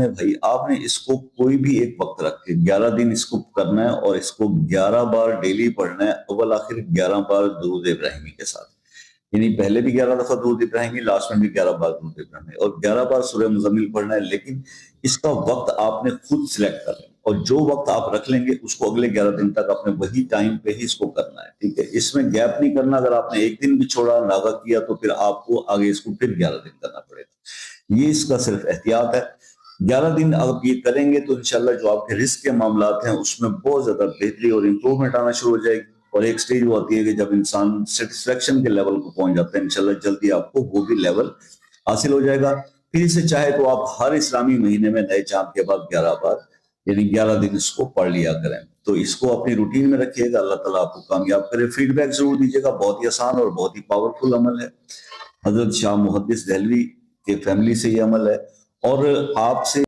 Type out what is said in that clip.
ہے بھائی، آپ نے اس کو کوئی بھی ایک وقت رکھ کے 11 دن اس کو کرنا ہے، اور اس کو 11 بار ڈیلی پڑھنا ہے، اول آخر 11 بار درود ابراہیمی کے ساتھ، یعنی پہلے بھی 11 دفعہ درود ابراہیمی، لاسٹ میں بھی 11 بار درود ابراہیمی، اور 11 بار سورہ مزمل پڑھنا ہے، لیکن اس کا وقت آپ نے خود سلیکٹ کر لیں، اور جو وقت آپ رکھ لیں گے اس کو اگلے 11 دن تک آپ نے وہی ٹائم پہ ہی اس کو کرنا ہے، ٹھیک ہے؟ اس میں گیپ نہیں کرنا، اگر آپ نے ایک دن بھی چھوڑا، ناغہ کیا، تو پھر آپ کو آگے اس کو پھر 11 دن کرنا پڑے گا۔ یہ اس کا صرف احتیاط ہے۔ 11 دن آپ یہ کریں گے تو انشاءاللہ جو آپ کے رزق کے معاملات ہیں اس میں بہت زیادہ بہتری اور امپرومنٹ آنا شروع ہو جائے گی، اور ایک سٹیج وہ آتی ہے کہ جب انسان سیٹسفیکشن کے لیول کو پہنچ جاتا ہے، انشاءاللہ جلدی آپ کو وہ بھی لیول حاصل ہو جائے گا۔ پھر اسے چاہے تو آپ ہر اسلامی مہینے میں نئے چاند کے بعد 11 بار یعنی 11 دن اس کو پڑھ لیا کریں، تو اس کو اپنی روٹین میں رکھیے گا، اللہ تعالیٰ آپ کو کامیاب کرے۔ فیڈ بیک ضرور دیجیے گا، بہت ہی آسان اور بہت ہی پاورفل عمل ہے، حضرت شاہ محدث دہلوی کے فیملی سے یہ عمل ہے، اور آپ سے